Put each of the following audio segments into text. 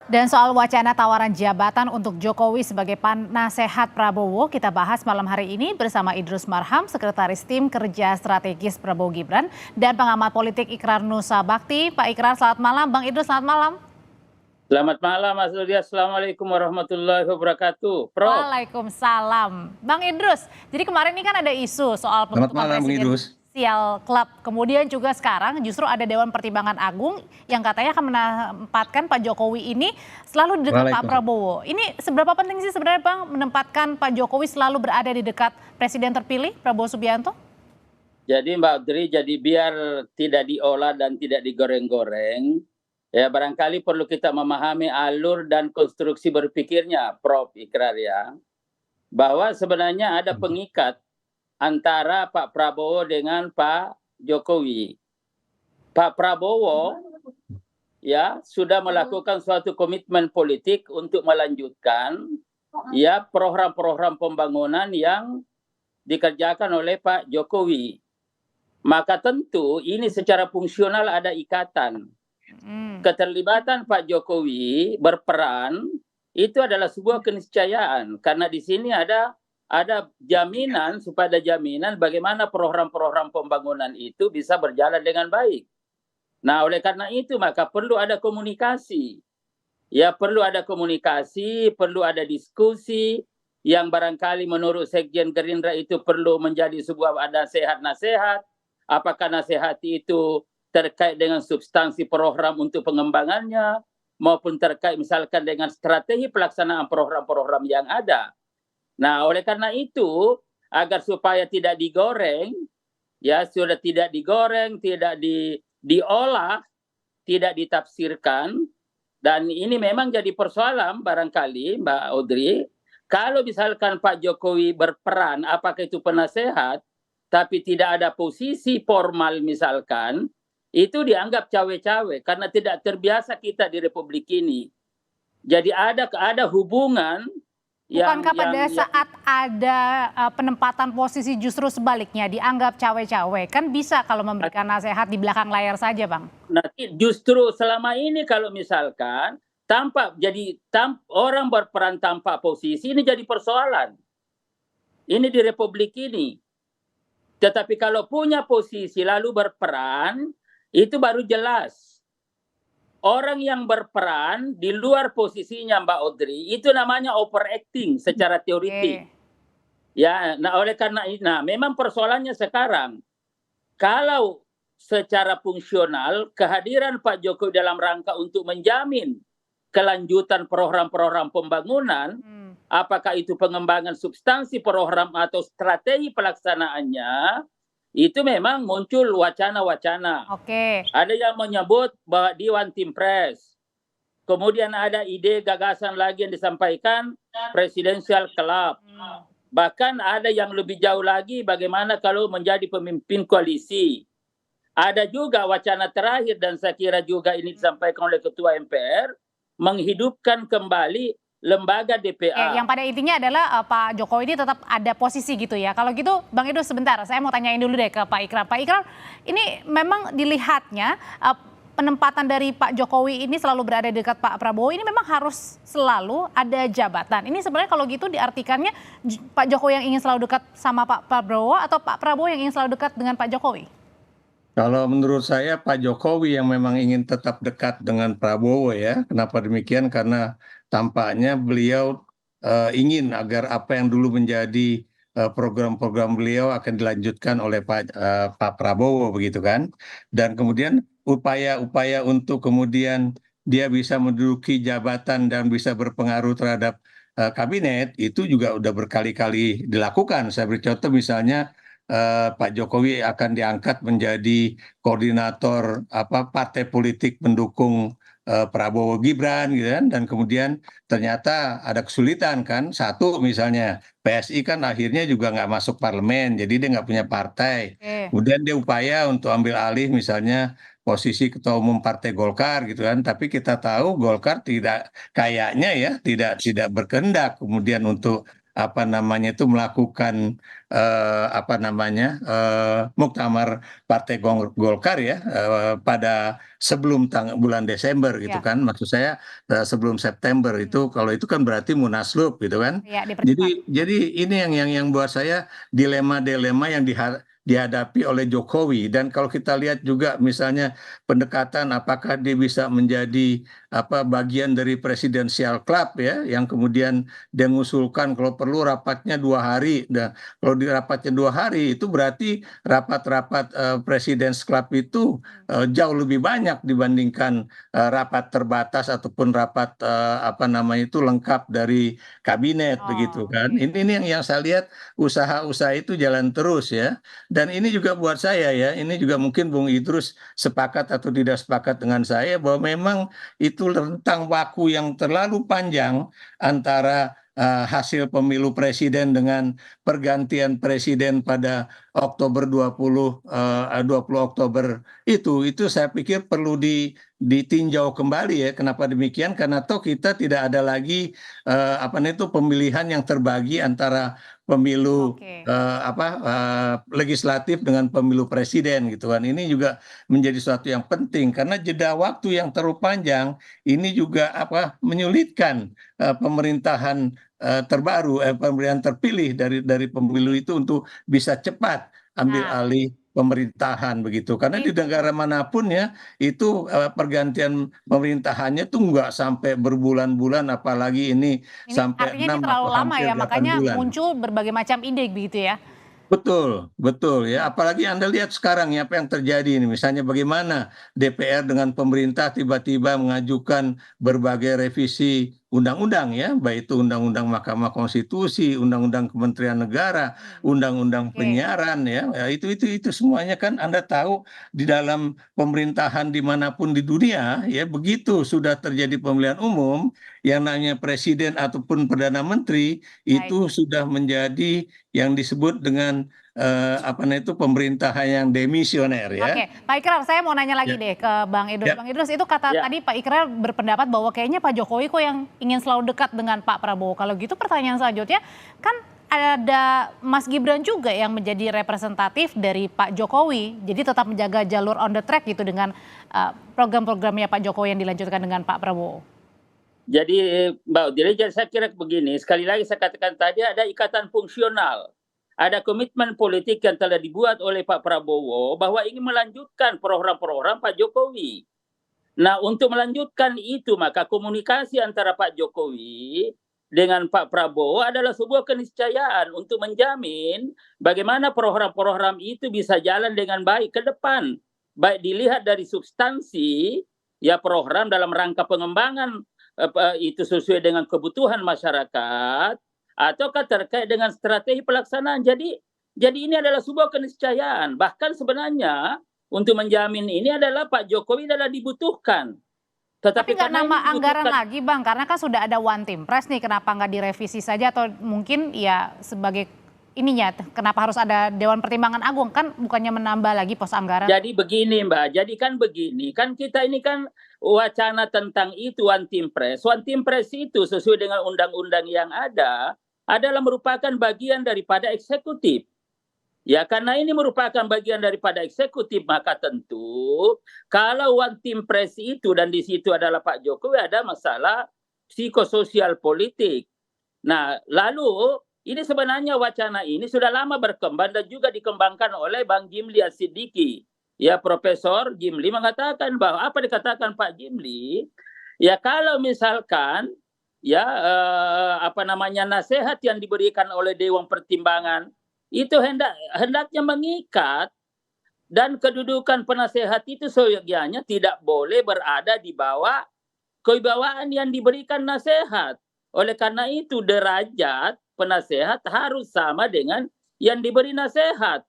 Dan soal wacana tawaran jabatan untuk Jokowi sebagai penasehat Prabowo, kita bahas malam hari ini bersama Idrus Marham, Sekretaris Tim Kerja Strategis Prabowo Gibran, dan pengamat politik Ikrar Nusa Bakti. Pak Ikrar, selamat malam. Bang Idrus, selamat malam. Selamat malam Mas Ludia, Assalamualaikum warahmatullahi wabarakatuh. Prof. Waalaikumsalam. Bang Idrus, jadi kemarin ini kan ada isu soal Selamat pembentukan malam, Bang Idrus. presidensial club. Kemudian juga sekarang justru ada Dewan Pertimbangan Agung yang katanya akan menempatkan Pak Jokowi ini selalu di dekat Pak Prabowo. Ini seberapa penting sih sebenarnya Bang menempatkan Pak Jokowi selalu berada di dekat Presiden terpilih Prabowo Subianto? Jadi Mbak Audrey, jadi biar tidak diolah dan tidak digoreng-goreng, ya barangkali perlu kita memahami alur dan konstruksi berpikirnya, Prof. Ikrar ya, bahwa sebenarnya ada pengikat antara Pak Prabowo dengan Pak Jokowi. Pak Prabowo ya sudah melakukan suatu komitmen politik untuk melanjutkan ya program-program pembangunan yang dikerjakan oleh Pak Jokowi. Maka tentu ini secara fungsional ada ikatan. Keterlibatan Pak Jokowi berperan itu adalah sebuah keniscayaan karena di sini ada jaminan supaya ada jaminan bagaimana program-program pembangunan itu bisa berjalan dengan baik. Nah, oleh karena itu maka perlu ada komunikasi. Ya, perlu ada komunikasi, perlu ada diskusi yang barangkali menurut Sekjen Gerindra itu perlu menjadi sebuah nasihat-nasihat. Apakah nasihat itu terkait dengan substansi program untuk pengembangannya maupun terkait misalkan dengan strategi pelaksanaan program-program yang ada. Nah, oleh karena itu, agar supaya tidak digoreng, ya sudah tidak digoreng, tidak diolah, tidak ditafsirkan, dan ini memang jadi persoalan barangkali, Mbak Audrey, kalau misalkan Pak Jokowi berperan, apakah itu penasehat, tapi tidak ada posisi formal misalkan, itu dianggap cawe-cawe, karena tidak terbiasa kita di Republik ini. Jadi ada hubungan. Bukankah pada saat ada penempatan posisi justru sebaliknya dianggap cawe-cawe? Kan bisa kalau memberikan nasihat di belakang layar saja, Bang. Nah, justru selama ini kalau misalkan orang berperan tanpa posisi ini jadi persoalan. Ini di Republik ini. Tetapi kalau punya posisi lalu berperan, itu baru jelas. Orang yang berperan di luar posisinya Mbak Audrey itu namanya overacting secara teoritik. Ya, nah oleh karena itu, memang persoalannya sekarang kalau secara fungsional kehadiran Pak Jokowi dalam rangka untuk menjamin kelanjutan program-program pembangunan, apakah itu pengembangan substansi program atau strategi pelaksanaannya, itu memang muncul wacana-wacana. Ada yang menyebut bahwa Dewan Tim Pres. Kemudian ada ide gagasan lagi yang disampaikan Presidential Club. Bahkan ada yang lebih jauh lagi bagaimana kalau menjadi pemimpin koalisi. Ada juga wacana terakhir dan saya kira juga ini disampaikan oleh Ketua MPR, menghidupkan kembali lembaga DPA. Yang pada intinya adalah Pak Jokowi ini tetap ada posisi gitu ya. Kalau gitu Bang Idrus sebentar, saya mau tanyain dulu deh ke Pak Ikrar. Pak Ikrar, ini memang dilihatnya penempatan dari Pak Jokowi ini selalu berada di dekat Pak Prabowo ini memang harus selalu ada jabatan. Ini sebenarnya kalau gitu diartikannya Pak Jokowi yang ingin selalu dekat sama Pak Prabowo atau Pak Prabowo yang ingin selalu dekat dengan Pak Jokowi? Kalau menurut saya Pak Jokowi yang memang ingin tetap dekat dengan Prabowo ya. Kenapa demikian? Karena tampaknya beliau ingin agar apa yang dulu menjadi program-program beliau akan dilanjutkan oleh Pak Prabowo begitu kan. Dan kemudian upaya-upaya untuk kemudian dia bisa menduduki jabatan dan bisa berpengaruh terhadap kabinet itu juga udah berkali-kali dilakukan. Saya beri contoh misalnya Pak Jokowi akan diangkat menjadi koordinator partai politik pendukung Prabowo Gibran gitu kan, dan kemudian ternyata ada kesulitan kan. Satu misalnya PSI kan akhirnya juga nggak masuk parlemen, jadi dia nggak punya partai. Kemudian dia upaya untuk ambil alih misalnya posisi ketua umum partai Golkar gitu kan, tapi kita tahu Golkar tidak kayaknya ya tidak berkehendak kemudian untuk apa namanya itu melakukan apa namanya muktamar Partai Golkar ya pada sebelum bulan Desember gitu Ya, kan, maksud saya sebelum September itu, kalau itu kan berarti munaslup gitu kan. ya dipercepat. Jadi ini yang buat saya dilema-dilema yang dihadapi oleh Jokowi. Dan kalau kita lihat juga misalnya pendekatan apakah dia bisa menjadi apa bagian dari presidensial club ya, yang kemudian dia mengusulkan kalau perlu rapatnya 2 hari. Dan kalau di rapatnya 2 hari itu berarti rapat-rapat Presidents Club itu jauh lebih banyak dibandingkan rapat terbatas ataupun rapat apa namanya itu lengkap dari kabinet begitu Oh, kan. oke. Ini yang saya lihat usaha-usaha itu jalan terus ya. Dan ini juga buat saya ya, ini juga mungkin Bung Idrus sepakat atau tidak sepakat dengan saya bahwa memang itu rentang waktu yang terlalu panjang antara hasil pemilu presiden dengan pergantian presiden pada Oktober 20 Oktober itu saya pikir perlu ditinjau kembali ya. Kenapa demikian? Karena toh kita tidak ada lagi apa namanya itu pemilihan yang terbagi antara pemilu Oke. legislatif dengan pemilu presiden gitu kan. Ini juga menjadi suatu yang penting karena jeda waktu yang terlalu panjang ini juga apa menyulitkan pemerintahan pemerintahan terpilih dari pemilu itu untuk bisa cepat ambil Nah, alih pemerintahan begitu. Karena di ini negara manapun ya itu pergantian pemerintahannya tuh nggak sampai berbulan-bulan, apalagi ini ini sampai artinya ini 6 terlalu atau lama hampir ya, 8 makanya bulan. muncul berbagai macam ide begitu ya. Betul, betul ya. Apalagi Anda lihat sekarang ya apa yang terjadi ini. Misalnya bagaimana DPR dengan pemerintah tiba-tiba mengajukan berbagai revisi undang-undang ya, baik itu undang-undang Mahkamah Konstitusi, undang-undang Kementerian Negara, undang-undang Oke. penyiaran ya. Ya, itu semuanya kan Anda tahu di dalam pemerintahan dimanapun di dunia ya, begitu sudah terjadi pemilihan umum, yang namanya presiden ataupun perdana menteri Baik. itu sudah menjadi yang disebut dengan apa namanya itu pemerintahan yang demisioner ya. Oke, Pak Ikrar, saya mau nanya lagi Ya, deh ke Bang Idrus. ya. Bang Idrus, itu kata Ya, tadi Pak Ikrar berpendapat bahwa kayaknya Pak Jokowi kok yang ingin selalu dekat dengan Pak Prabowo. Kalau gitu pertanyaan selanjutnya, kan ada Mas Gibran juga yang menjadi representatif dari Pak Jokowi. Jadi tetap menjaga jalur on the track gitu dengan program-programnya Pak Jokowi yang dilanjutkan dengan Pak Prabowo. jadi Mbak Udire, jadi saya kira begini, sekali lagi saya katakan tadi ada ikatan fungsional. Ada komitmen politik yang telah dibuat oleh Pak Prabowo bahwa ingin melanjutkan program-program Pak Jokowi. Nah, untuk melanjutkan itu maka komunikasi antara Pak Jokowi dengan Pak Prabowo adalah sebuah keniscayaan untuk menjamin bagaimana program-program itu bisa jalan dengan baik ke depan. Baik dilihat dari substansi ya program dalam rangka pengembangan itu sesuai dengan kebutuhan masyarakat ataukah terkait dengan strategi pelaksanaan. Jadi ini adalah sebuah keniscayaan. Bahkan sebenarnya untuk menjamin ini adalah Pak Jokowi adalah dibutuhkan. Tapi Tetapi nggak karena ini nambah anggaran dibutuhkan, lagi Bang, karena kan sudah ada One Team Press nih, kenapa nggak direvisi saja atau mungkin ya sebagai ininya, kenapa harus ada Dewan Pertimbangan Agung, kan bukannya menambah lagi pos anggaran. jadi begini Mbak, jadi kan begini, kan kita ini kan wacana tentang itu One Team Press. One Team Press itu sesuai dengan undang-undang yang ada adalah merupakan bagian daripada eksekutif. Ya, karena ini merupakan bagian daripada eksekutif, maka tentu kalau One Team Press itu dan di situ adalah Pak Jokowi ada masalah psikososial politik. Nah, lalu ini sebenarnya wacana ini sudah lama berkembang dan juga dikembangkan oleh Bang Jimli As-Siddiqi. Ya, Profesor Jimli mengatakan bahwa apa dikatakan Pak Jimli, ya kalau misalkan ya apa namanya nasihat yang diberikan oleh Dewan Pertimbangan itu hendaknya mengikat dan kedudukan penasehat itu seyogyanya tidak boleh berada di bawah kewibawaan yang diberikan nasihat. Oleh karena itu derajat penasehat harus sama dengan yang diberi nasihat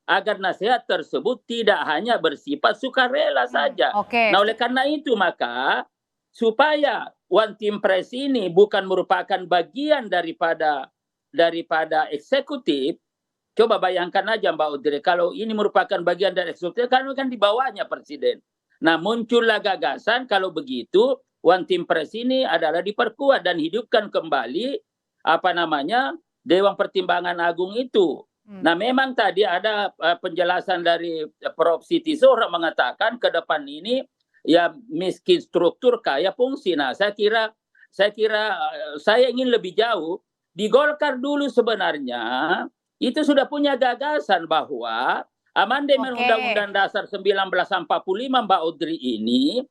agar nasihat tersebut tidak hanya bersifat sukarela saja. Oke. Nah, oleh karena itu maka supaya One Team Press ini bukan merupakan bagian daripada eksekutif. Coba bayangkan aja Mbak Udire, kalau ini merupakan bagian dari eksekutif, kan di bawahnya presiden. Nah, muncullah gagasan kalau begitu One Team Press ini adalah diperkuat dan hidupkan kembali apa namanya Dewan Pertimbangan Agung itu. Nah, memang tadi ada penjelasan dari Prof. Siti Zuhra mengatakan ke depan ini ya miskin struktur kaya fungsi. Nah, saya kira saya ingin lebih jauh. Di Golkar dulu sebenarnya itu sudah punya gagasan bahwa amandemen Undang-Undang Dasar 1945 Mbak Audrey ini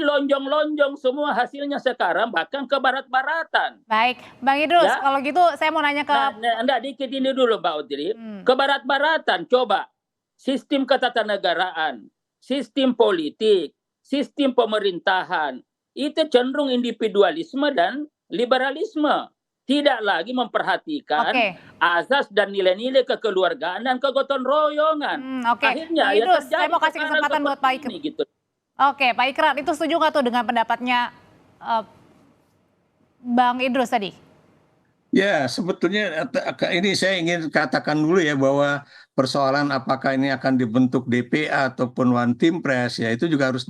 lonjong-lonjong semua hasilnya sekarang bahkan ke barat-baratan. Baik, Bang Idrus, Ya. kalau gitu saya mau nanya ke... Nah, dikit ini dulu Mbak Audrey. Ke barat-baratan, coba sistem ketatanegaraan, sistem politik, sistem pemerintahan, itu cenderung individualisme dan liberalisme. Tidak lagi memperhatikan azas dan nilai-nilai kekeluargaan dan kegotong royongan. Akhirnya Bang Idrus, saya mau kasih kesempatan buat Pak Ikrar. Gitu. Oke, Pak Ikrar, itu setuju nggak tuh dengan pendapatnya Bang Idrus tadi? Ya, sebetulnya ini saya ingin katakan dulu ya bahwa persoalan apakah ini akan dibentuk DPA ataupun One Team Press ya itu juga harus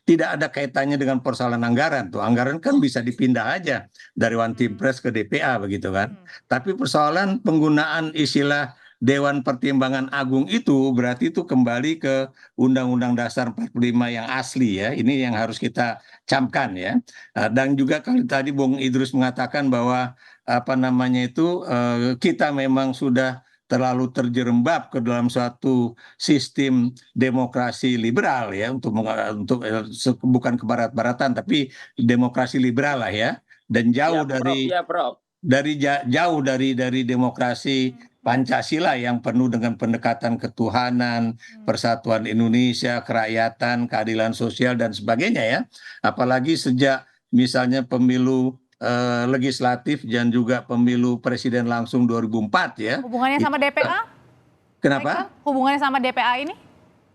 tidak ada kaitannya dengan persoalan anggaran tuh. Anggaran kan bisa dipindah aja dari One Team Press ke DPA begitu kan. Tapi persoalan penggunaan istilah Dewan Pertimbangan Agung itu berarti itu kembali ke Undang-Undang Dasar 45 yang asli ya. Ini yang harus kita camkan ya. Dan juga kalau tadi Bung Idrus mengatakan bahwa kita memang sudah terlalu terjerembab ke dalam suatu sistem demokrasi liberal ya untuk bukan kebarat-baratan tapi demokrasi liberal lah ya dan jauh jauh dari demokrasi Pancasila yang penuh dengan pendekatan ketuhanan, persatuan Indonesia, kerakyatan, keadilan sosial dan sebagainya ya. Apalagi sejak misalnya pemilu legislatif dan juga pemilu presiden langsung 2004 ya. Hubungannya sama DPA? Kenapa? Hubungannya sama DPA ini?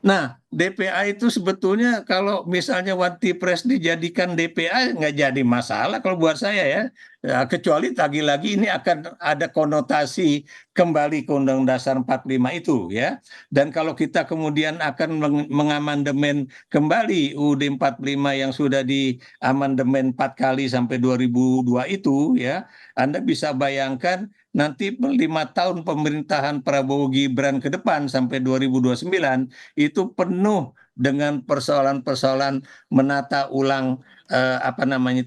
Nah, DPA itu sebetulnya kalau misalnya One Team Press dijadikan DPA nggak jadi masalah kalau buat saya ya. Kecuali lagi-lagi ini akan ada konotasi kembali ke Undang-Undang Dasar 45 itu ya. Dan kalau kita kemudian akan mengamandemen kembali UUD 45 yang sudah diamandemen 4 kali sampai 2002 itu ya, Anda bisa bayangkan nanti 5 tahun pemerintahan Prabowo Gibran ke depan sampai 2029 itu penuh dengan persoalan-persoalan menata ulang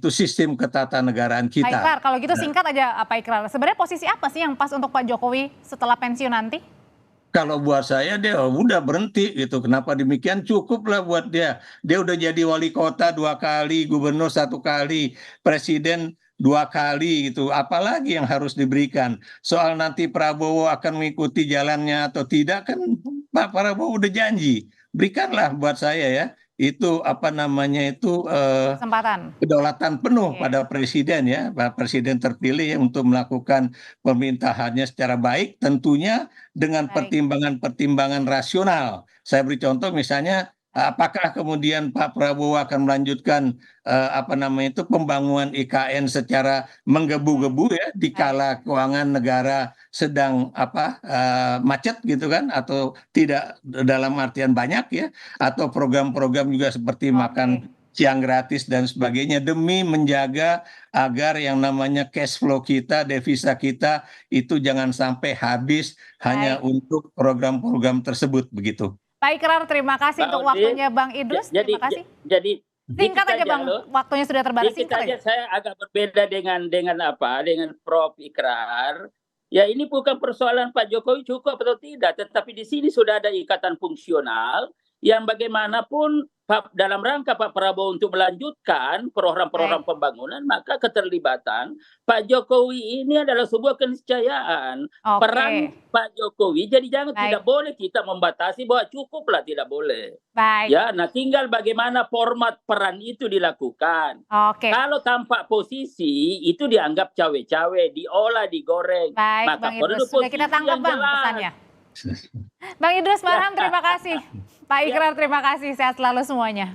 sistem ketatanegaraan kita. Pak Ikrar, kalau gitu singkat aja Pak Ikrar. Sebenarnya posisi apa sih yang pas untuk Pak Jokowi setelah pensiun nanti? Kalau buat saya dia udah berhenti gitu. Kenapa demikian? Cukup lah buat dia. Dia udah jadi wali kota 2 kali, gubernur 1 kali, presiden 2 kali gitu. Apalagi yang harus diberikan? Soal nanti Prabowo akan mengikuti jalannya atau tidak kan Pak Prabowo udah janji. Berikanlah buat saya ya. Itu kesempatan kedaulatan penuh pada presiden ya, Pak Presiden terpilih ya, untuk melakukan pemerintahannya secara baik tentunya dengan pertimbangan-pertimbangan rasional. Saya beri contoh misalnya apakah kemudian Pak Prabowo akan melanjutkan pembangunan IKN secara menggebu-gebu ya di kala keuangan negara sedang macet gitu kan atau tidak dalam artian banyak ya atau program-program juga seperti makan siang gratis dan sebagainya demi menjaga agar yang namanya cash flow kita, devisa kita itu jangan sampai habis hanya untuk program-program tersebut begitu. Pak Ikrar, terima kasih untuk waktunya Bang Idrus. Terima kasih. Jadi singkat aja Bang, waktunya sudah terbatas. Singkat aja. Saya agak berbeda dengan Prof. Ikrar. Ya ini bukan persoalan Pak Jokowi cukup atau tidak, tetapi di sini sudah ada ikatan fungsional yang bagaimanapun dalam rangka Pak Prabowo untuk melanjutkan program-program pembangunan, maka keterlibatan Pak Jokowi ini adalah sebuah keniscayaan. Peran Pak Jokowi, jadi tidak boleh kita membatasi bahwa cukuplah, tidak boleh. Ya, nah tinggal bagaimana format peran itu dilakukan. Kalau tampak posisi itu dianggap cawe-cawe, diolah, digoreng. Maka Bang Idrus, sudah kita tangkap Bang pesannya. Bang Idrus Marham, terima kasih. Pak Ikrar, terima kasih. Sehat selalu semuanya.